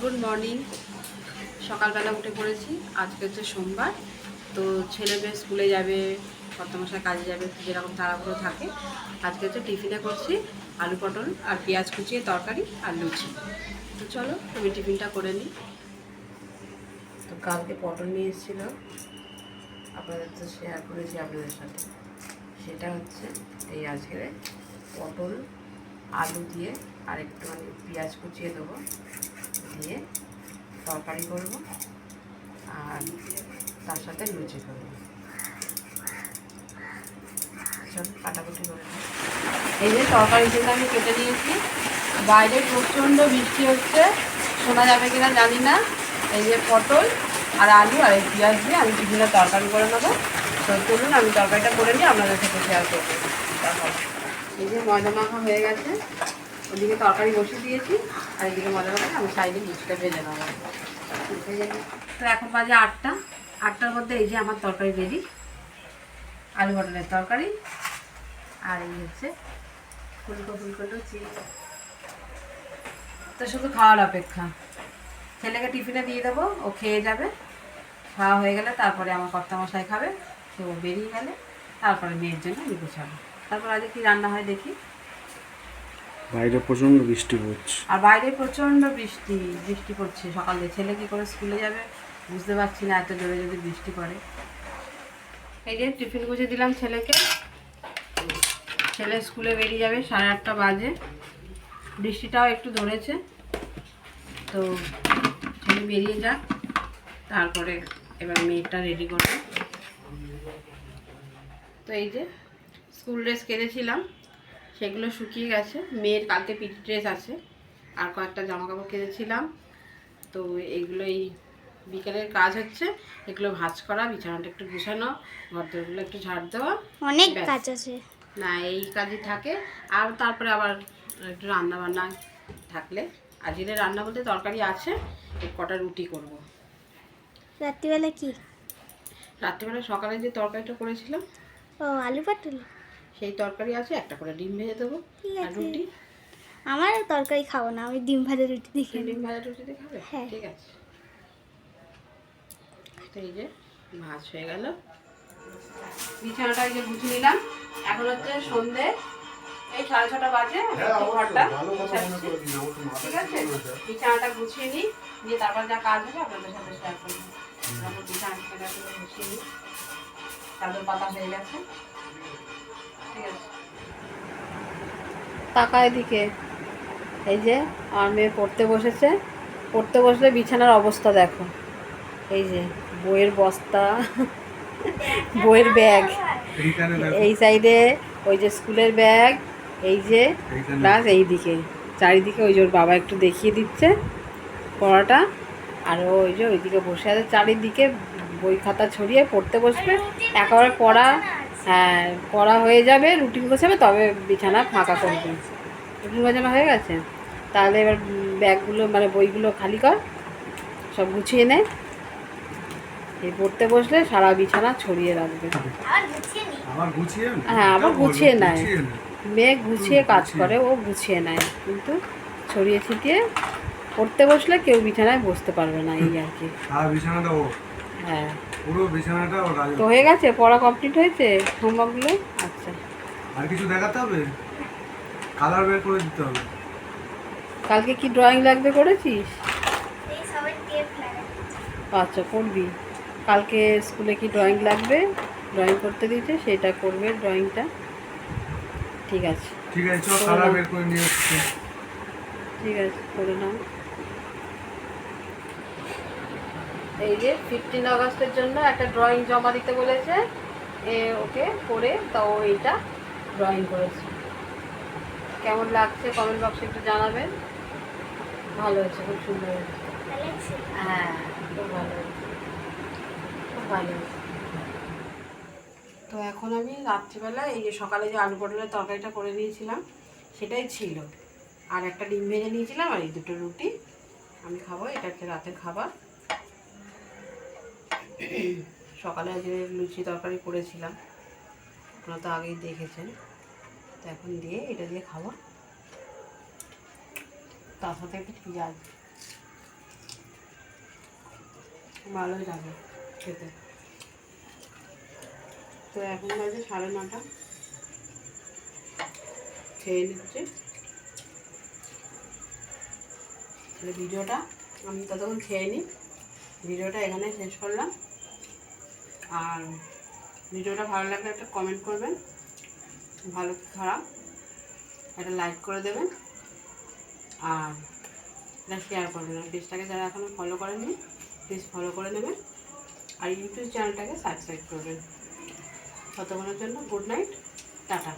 Good morning. সকালবেলা উঠে পড়েছি। আজকে হচ্ছে সোমবার, তো ছেলে মেয়ে স্কুলে যাবে, কর্তামশাই কাজে যাবে, যেরকম তাড়াহুড়ো থাকে। আজকে হচ্ছে টিফিনে করছি আলু পটল আর পেঁয়াজ কুচিয়ে তরকারি আর লুচি। তো চলো আমি টিফিনটা করে নিই। তো কালকে পটল নিয়ে এসেছিলো, আপনাদের তো শেয়ার করেছি আপনাদের সাথে। সেটা হচ্ছে এই আজকে পটল আলু দিয়ে আর একটুখানি পেঁয়াজ কুচিয়ে দেবো, দিয়ে তরকারি করব আর তার সাথে লুচি করব। সব কাটাকুটি করে এই যে তরকারির জন্য আমি কেটে নিয়েছি। বাইরে প্রচণ্ড বৃষ্টি হচ্ছে, শোনা যাবে কিনা জানি না। এই যে পটল আর আলু আর এই পেঁয়াজ দিয়ে আমি টিফিনে তরকারি করে নেবো। তো চলুন আমি তরকারিটা করে নিই, আপনাদের সাথে শেয়ার করবো। তারপর এই যে ময়দা মাখা হয়ে গেছে, ওদিকে তরকারি বসিয়ে দিয়েছি আর এদিকে ময়দা মাখা আমি সাইডে লুচিটা ভেজে নেবো। তো এখন বাজে 8টা। 8টার মধ্যে এই যে আমার তরকারি রেডি, আলু পটলের তরকারি আর এই হচ্ছে ফুলকো ফুলকো লুচি। তো শুধু খাওয়ার অপেক্ষা। ছেলেকে টিফিনে দিয়ে দেবো, ও খেয়ে যাবে। খাওয়া হয়ে গেলে তারপরে আমার কর্তামশাই খাবে, তো বেরিয়ে গেলে তারপরে মেয়ের জন্য আমি গুছাবো। তারপর আজকে কি রান্না হয় দেখি। বাইরে প্রচন্ড বৃষ্টি পড়ছে, আর বাইরে প্রচণ্ড বৃষ্টি পড়ছে সকালে। ছেলে কি করে স্কুলে যাবে বুঝতে পারছি না, এত জোরে যদি বৃষ্টি পড়ে। এই যে টিফিন গুছিয়ে দিলাম ছেলেকে। ছেলে স্কুলে বেরিয়ে যাবে, 8:30 বাজে। বৃষ্টিটাও একটু ধরেছে, তো ছেলে বেরিয়ে যাক, তারপরে এবার মেয়েটা রেডি করবে। তো এই যে স্কুল ড্রেস কেঁদেছিলাম, সেগুলো শুকিয়ে গেছে। মেয়ের কালকে পিটি ড্রেস আছে, আর কয়েকটা জামা কাপড় কেঁদেছিলাম। তো এইগুলো এই বিকেলের কাজ হচ্ছে, এগুলো ভাঁজ করা, বিছানাটা একটু গুছানো, ঘরদোরগুলো একটু ঝাড় দেওয়া, অনেক কাজ আছে না এই কাজই থাকে। আর তারপরে আবার একটু রান্না বান্না থাকলে, আজকে রান্না বলতে তরকারি আছে, কটা রুটি করব। রাত্রিবেলা কি? রাত্রিবেলা সকালে যে তরকারিটা করেছিলাম, ও আলু পটল, সেই তরকারি আছে, একটা করে ডিম ভেজে দেবো ঠিক আর আছে। রুটি। আমার তরকারি খাবো না, আমি ডিম ভাজা রুটি দিয়ে খাই। ডিম ভাজা রুটি দিয়ে খাবে? হ্যাঁ। ঠিক আছে। তো এই যে ভাজ হয়ে গেল, বিছানাটা এই যে গুছিয়ে নিলাম। এখন হচ্ছে সন্ধে, এই 6:30 বাজে। ঘরটা গুছাচ্ছি, ঠিক আছে। বিছানাটা গুছিয়ে নিই, দিয়ে তারপর যা কাজ হবে আপনাদের সাথে শেয়ার করবো। তারপর বিছানাটা গুছিয়ে নিই, চাদর পাতা হয়ে গেছে, ঠিক আছে। টাকা এদিকে, এই যে আমার মেয়ে পড়তে বসেছে। পড়তে বসলে বিছানার অবস্থা দেখো, এই যে বইয়ের বস্তা, বইয়ের ব্যাগ, এই সাইডে ওই যে স্কুলের ব্যাগ, এই যে প্লাস এইদিকে চারিদিকে ওই যে ওর বাবা একটু দেখিয়ে দিচ্ছে পড়াটা। আর ওই যে ওইদিকে বসে আছে, চারিদিকে বই খাতা ছড়িয়ে পড়তে বসবে। একেবারে পড়া, হ্যাঁ পড়া হয়ে যাবে, রুটিন গোছাবে, তবে বিছানা ফাঁকা করবে। রুটিন গোছানো হয়ে গেছে, তাহলে এবার ব্যাগগুলো মানে বইগুলো খালি কর, সব গুছিয়ে নে। এই পড়তে বসলে সারা বিছানা ছড়িয়ে রাখবে। হ্যাঁ আবার গুছিয়ে নেয়, মেয়ে গুছিয়ে কাজ করে, ও গুছিয়ে নেয়, কিন্তু ছড়িয়ে ছিটিয়ে পড়তে বসলে কেউ বিছানায় বসতে পারবে না, এই আর কি। হ্যাঁ পুরো বিছানাটা তো হয়ে গেছে, পড়া কমপ্লিট হয়েছে, হোমওয়ার্কগুলো। আচ্ছা, আর কিছু দেখাতে হবে, কালার বের করে দিতে হবে। কালকে কি ড্রয়িং লাগবে করেছিস? আচ্ছা করবি, কালকে স্কুলে কি ড্রয়িং লাগবে, ড্রয়িং করতে দিয়েছে, সেটা করবে ড্রয়িংটা। ঠিক আছে, ঠিক আছে, চল কালার বের করে নিয়ে এসছি। ঠিক আছে করে নাও। এই যে 15 আগস্টের জন্য একটা ড্রয়িং জমা দিতে বলেছে, ওকে করে তো এইটা ড্রয়িং করেছে। কেমন লাগছে কমেন্ট বক্সে একটু জানাবেন। ভালো হয়েছে, খুব সুন্দর হয়েছে। হ্যাঁ খুব ভালো হয়েছে, খুব ভালো হয়েছে। তো এখন আমি রাত্রিবেলা এই যে সকালে যে আলু পটলের তরকারিটা করে নিয়েছিলাম সেটাই ছিল, আর একটা ডিম ভেজে নিয়েছিলাম, আর এই দুটো রুটি আমি খাবো। এটা হচ্ছে রাতের খাবার। সকালে আজকে লুচি তরকারি করেছিলাম, আপনারা তো আগেই দেখেছেন। তো এখন দিয়ে এটা দিয়ে খাবো, তার সাথে একটু পেঁয়াজ। ভালোই লাগে খেতে। তো এখন বাজে 9:30, খেয়ে নিচ্ছি। তাহলে ভিডিওটা আমি ততক্ষণ খেয়ে নিই, ভিডিওটা এখানে শেষ করলাম। আর ভিডিওটা ভালো লাগলে একটা কমেন্ট করবেন, ভালো কি খারাপ একটা লাইক করে দেবেন, আর এটা শেয়ার করবেন। আর পেজটাকে যারা এখনও ফলো করেননি প্লিজ ফলো করে নেবেন, আর ইউটিউব চ্যানেলটাকে সাবস্ক্রাইব করবেন। ততক্ষণের জন্য গুড নাইট, টাটা।